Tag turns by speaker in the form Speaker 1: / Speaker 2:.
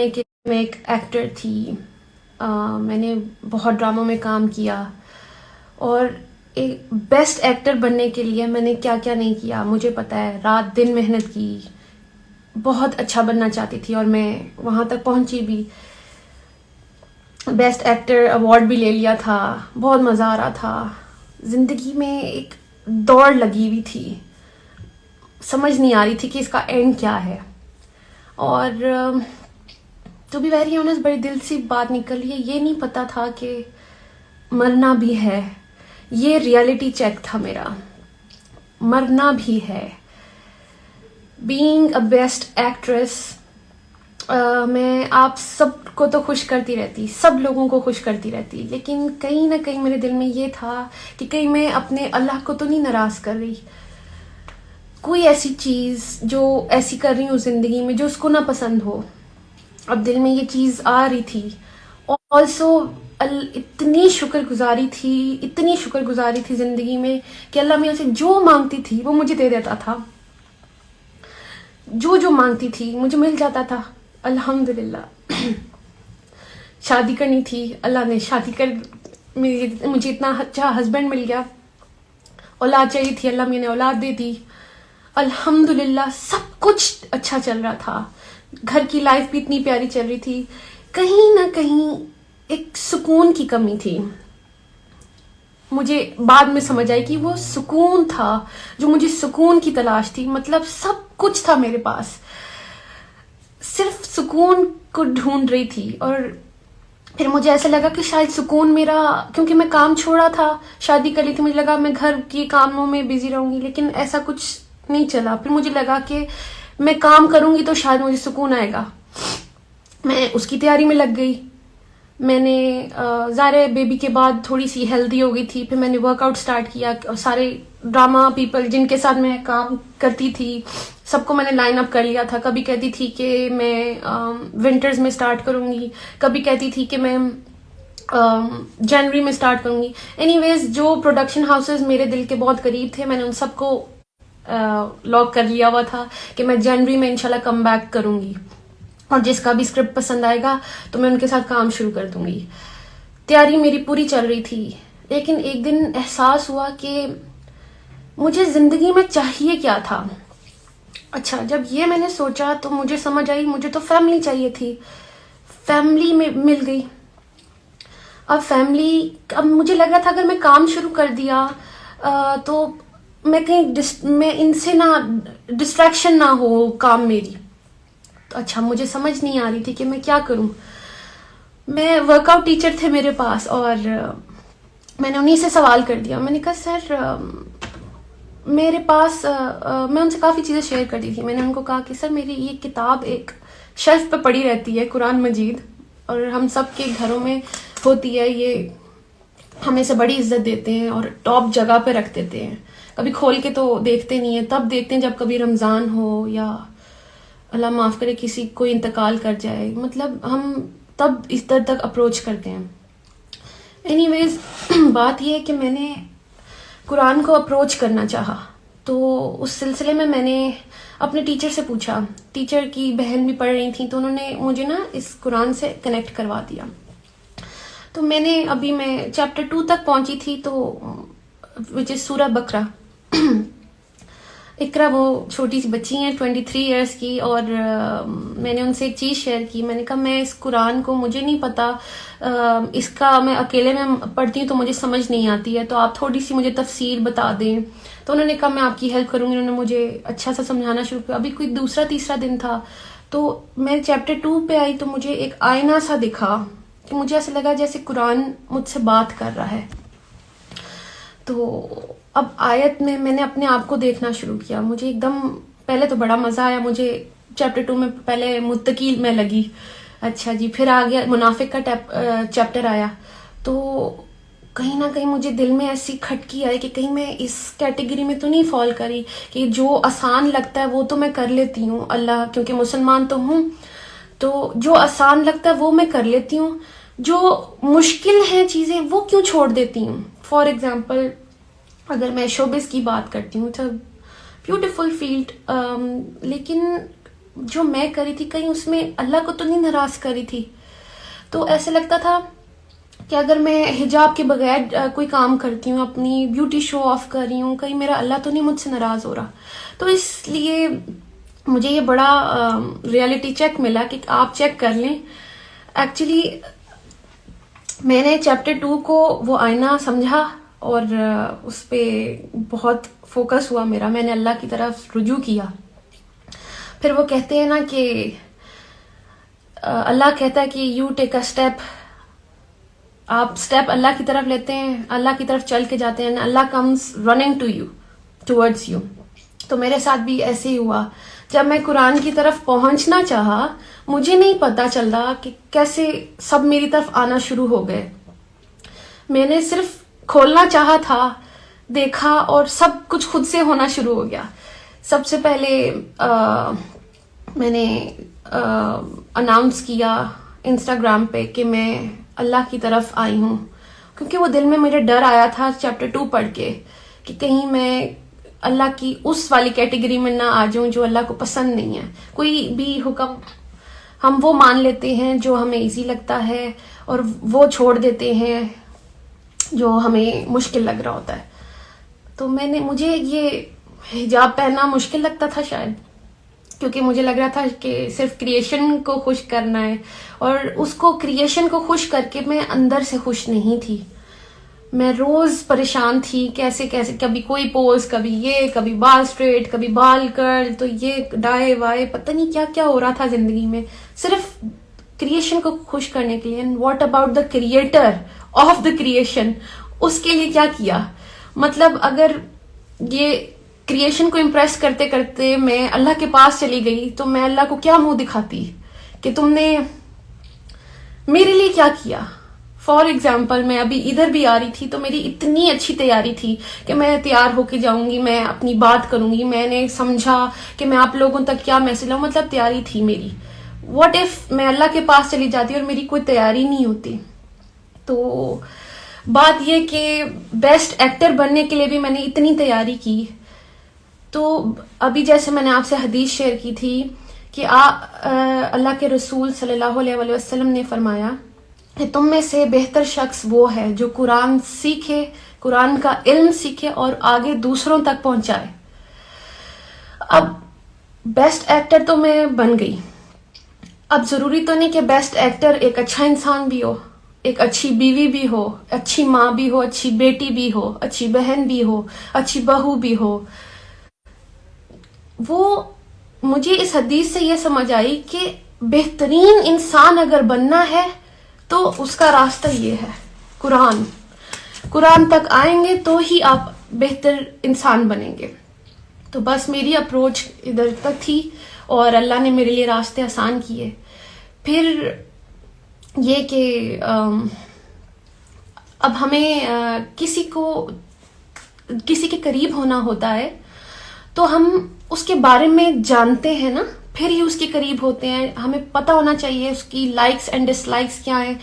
Speaker 1: کہ میں ایک ایکٹر تھی. میں نے بہت ڈراموں میں کام کیا اور ایک بیسٹ ایکٹر بننے کے لیے میں نے کیا کیا نہیں کیا مجھے پتہ ہے. رات دن محنت کی, بہت اچھا بننا چاہتی تھی اور میں وہاں تک پہنچی بھی. بیسٹ ایکٹر ایوارڈ بھی لے لیا تھا. بہت مزہ آ رہا تھا. زندگی میں ایک دوڑ لگی ہوئی تھی, سمجھ نہیں آ رہی تھی کہ اس کا اینڈ کیا ہے. اور ٹو بی ویری آنیسٹ بڑی دل سے بات نکلی ہے, یہ نہیں پتا تھا کہ مرنا بھی ہے. یہ ریئلٹی چیک تھا میرا, مرنا بھی ہے. بینگ اے بیسٹ ایکٹریس, میں آپ سب کو تو خوش کرتی رہتی, سب لوگوں کو خوش کرتی رہتی, لیکن کہیں نہ کہیں میرے دل میں یہ تھا کہ کہیں میں اپنے اللہ کو تو نہیں ناراض کر رہی. کوئی ایسی چیز جو ایسی کر رہی ہوں زندگی میں جو اس کو نہ پسند ہو. اب دل میں یہ چیز آ رہی تھی. آلسو اتنی شکر گزاری تھی زندگی میں کہ اللہ میاں سے جو مانگتی تھی وہ مجھے دے دیتا تھا. جو مانگتی تھی مجھے مل جاتا تھا, الحمدللہ. شادی کرنی تھی, اللہ نے شادی کر, مجھے اتنا اچھا ہسبینڈ مل گیا. اولاد چاہیے تھی, اللہ میاں نے اولاد دے دی, الحمدللہ. سب کچھ اچھا چل رہا تھا, گھر کی لائف بھی اتنی پیاری چل رہی تھی. کہیں نہ کہیں ایک سکون کی کمی تھی. مجھے بعد میں سمجھ آئی کہ وہ سکون تھا جو مجھے سکون کی تلاش تھی. مطلب سب کچھ تھا میرے پاس, صرف سکون کو ڈھونڈ رہی تھی. اور پھر مجھے ایسا لگا کہ شاید سکون میرا, کیونکہ میں کام چھوڑا تھا, شادی کر لی تھی, مجھے لگا میں گھر کی کاموں میں بزی رہوں گی, لیکن ایسا کچھ نہیں چلا. پھر مجھے لگا کہ میں کام کروں گی تو شاید مجھے سکون آئے گا. میں اس کی تیاری میں لگ گئی. میں نے ظاہر بیبی کے بعد تھوڑی سی ہیلدی ہو گئی تھی. پھر میں نے ورک آؤٹ سٹارٹ کیا. سارے ڈرامہ پیپل جن کے ساتھ میں کام کرتی تھی سب کو میں نے لائن اپ کر لیا تھا. کبھی کہتی تھی کہ میں ونٹرز میں سٹارٹ کروں گی, کبھی کہتی تھی کہ میں جنوری میں سٹارٹ کروں گی. اینی ویز جو پروڈکشن ہاؤسز میرے دل کے بہت قریب تھے میں نے ان سب کو لاک کر لیا ہوا تھا کہ میں جنوری میں انشاءاللہ کم بیک کروں گی, اور جس کا بھی اسکرپٹ پسند آئے گا تو میں ان کے ساتھ کام شروع کر دوں گی. تیاری میری پوری چل رہی تھی. لیکن ایک دن احساس ہوا کہ مجھے زندگی میں چاہیے کیا تھا. اچھا, جب یہ میں نے سوچا تو مجھے سمجھ آئی مجھے تو فیملی چاہیے تھی. فیملی میں مل گئی. اب مجھے لگا تھا اگر میں کام شروع کر دیا تو میں میں ان سے نہ ڈسٹریکشن نہ ہو کام میری. تو اچھا, مجھے سمجھ نہیں آ رہی تھی کہ میں کیا کروں. میں ورک آؤٹ ٹیچر تھے میرے پاس, اور میں نے انہیں سے سوال کر دیا. میں نے کہا سر میرے پاس, میں ان سے کافی چیزیں شیئر کرتی تھی. میں نے ان کو کہا کہ سر میری یہ کتاب ایک شیلف پہ پڑی رہتی ہے, قرآن مجید, اور ہم سب کے گھروں میں ہوتی ہے. یہ ہمیں سے بڑی عزت دیتے ہیں اور ٹاپ جگہ پہ رکھ دیتے ہیں. کبھی کھول کے تو دیکھتے نہیں ہیں, تب دیکھتے ہیں جب کبھی رمضان ہو یا اللہ معاف کرے کسی کوئی انتقال کر جائے. مطلب ہم تب اس در تک اپروچ کرتے ہیں. اینی ویز بات یہ ہے کہ میں نے قرآن کو اپروچ کرنا چاہا. تو اس سلسلے میں نے اپنے ٹیچر سے پوچھا. ٹیچر کی بہن بھی پڑھ رہی تھیں تو انہوں نے مجھے نا اس قرآن سے کنیکٹ کروا دیا. تو میں چیپٹر 2 تک پہنچی تھی, تو وچ از سورہ بقرہ. اقرا وہ چھوٹی سی بچی ہیں 23 ایئرس کی, اور میں نے ان سے ایک چیز شیئر کی. میں نے کہا میں اس قرآن کو, مجھے نہیں پتا, اس کا میں اکیلے میں پڑھتی ہوں تو مجھے سمجھ نہیں آتی ہے, تو آپ تھوڑی سی مجھے تفسیر بتا دیں. تو انہوں نے کہا میں آپ کی ہیلپ کروں گی. انہوں نے مجھے اچھا سا سمجھانا شروع کیا. ابھی کوئی دوسرا تیسرا دن تھا تو میں چیپٹر 2 پہ آئی تو مجھے ایک آئینہ سا دکھا کہ مجھے ایسا لگا جیسے قرآن مجھ سے بات کر رہا ہے. تو اب آیت میں نے اپنے آپ کو دیکھنا شروع کیا. مجھے ایک دم پہلے تو بڑا مزہ آیا. مجھے چیپٹر 2 میں پہلے متقی میں لگی, اچھا جی, پھر آ گیا منافق کا چیپٹر آیا. تو کہیں نہ کہیں مجھے دل میں ایسی کھٹکی آئی کہ کہیں میں اس کیٹیگری میں تو نہیں فال کری کہ جو آسان لگتا ہے وہ تو میں کر لیتی ہوں, اللہ کیونکہ مسلمان تو ہوں, تو جو آسان لگتا ہے وہ میں کر لیتی ہوں, جو مشکل ہیں چیزیں وہ کیوں چھوڑ دیتی ہوں. فار ایگزامپل اگر میں شوبز کی بات کرتی ہوں تو بیوٹیفل فیلڈ, لیکن جو میں کری تھی کہیں اس میں اللہ کو تو نہیں ناراض کری تھی. تو ایسے لگتا تھا کہ اگر میں حجاب کے بغیر کوئی کام کرتی ہوں, اپنی بیوٹی شو آف کر رہی ہوں, کہیں میرا اللہ تو نہیں مجھ سے ناراض ہو رہا. تو اس لیے مجھے یہ بڑا ریئلٹی چیک ملا کہ آپ چیک کر لیں. ایکچولی میں نے چیپٹر 2 کو وہ آئینہ سمجھا اور اس پہ بہت فوکس ہوا میرا. میں نے اللہ کی طرف رجوع کیا. پھر وہ کہتے ہیں نا کہ اللہ کہتا ہے کہ یو ٹیک اے اسٹیپ, آپ اسٹیپ اللہ کی طرف لیتے ہیں, اللہ کی طرف چل کے جاتے ہیں, Allah comes running to you, towards you. تو میرے ساتھ بھی ایسے ہی ہوا. جب میں قرآن کی طرف پہنچنا چاہا, مجھے نہیں پتا چل رہا کہ کیسے سب میری طرف آنا شروع ہو گئے. میں نے صرف کھولنا چاہا تھا, دیکھا اور سب کچھ خود سے ہونا شروع ہو گیا. سب سے پہلے میں نے اناؤنس کیا انسٹاگرام پہ کہ میں اللہ کی طرف آئی ہوں, کیونکہ وہ دل میں میرے ڈر آیا تھا چیپٹر 2 پڑھ کے کہ کہیں میں اللہ کی اس والی کیٹیگری میں نہ آ جاؤں جو اللہ کو پسند نہیں ہے. کوئی بھی حکم ہم وہ مان لیتے ہیں جو ہمیں ایزی لگتا ہے اور وہ چھوڑ دیتے ہیں جو ہمیں مشکل لگ رہا ہوتا ہے. تو مجھے یہ حجاب پہننا مشکل لگتا تھا شاید, کیونکہ مجھے لگ رہا تھا کہ صرف کریشن کو خوش کرنا ہے, اور اس کو کریشن کو خوش کر کے میں اندر سے خوش نہیں تھی. میں روز پریشان تھی کیسے کبھی کوئی پوز, کبھی یہ, کبھی بال اسٹریٹ, کبھی بال کرل, تو یہ ڈائے وائے, پتہ نہیں کیا کیا ہو رہا تھا زندگی میں صرف کریشن کو خوش کرنے کے لیے. And what about the creator of the creation, اس کے لیے کیا کیا؟ مطلب اگر یہ کریشن کو امپریس کرتے کرتے میں اللہ کے پاس چلی گئی تو میں اللہ کو کیا منہ دکھاتی کہ تم نے میرے لیے کیا کیا. فار ایگزامپل میں ابھی ادھر بھی آ رہی تھی تو میری اتنی اچھی تیاری تھی کہ میں تیار ہو کے جاؤں گی, میں اپنی بات کروں گی, میں نے سمجھا کہ میں آپ لوگوں تک کیا میسج لاؤں, مطلب تیاری تھی میری. واٹ ایف میں اللہ کے پاس چلی جاتی اور میری کوئی تیاری نہیں ہوتی؟ تو بات یہ کہ بیسٹ ایکٹر بننے کے لیے بھی میں نے اتنی تیاری کی. تو ابھی جیسے میں نے آپ سے حدیث شیئر کی تھی کہ اللہ کے رسول صلی اللہ علیہ وسلم نے فرمایا کہ تم میں سے بہتر شخص وہ ہے جو قرآن سیکھے, قرآن کا علم سیکھے اور آگے دوسروں تک پہنچائے. اب بیسٹ ایکٹر تو میں بن گئی. اب ضروری تو نہیں کہ بیسٹ ایکٹر ایک اچھا انسان بھی ہو, ایک اچھی بیوی بھی ہو, اچھی ماں بھی ہو, اچھی بیٹی بھی ہو, اچھی بہن بھی ہو, اچھی بہو بھی ہو. وہ مجھے اس حدیث سے یہ سمجھ آئی کہ بہترین انسان اگر بننا ہے تو اس کا راستہ یہ ہے, قرآن تک آئیں گے تو ہی آپ بہتر انسان بنیں گے. تو بس میری اپروچ ادھر تک تھی اور اللہ نے میرے لیے راستے آسان کیے. پھر یہ کہ اب ہمیں کسی کے قریب ہونا ہوتا ہے تو ہم اس کے بارے میں جانتے ہیں نا, پھر ہی اس کے قریب ہوتے ہیں. ہمیں پتہ ہونا چاہیے اس کی لائکس اینڈ ڈس لائکس کیا ہیں,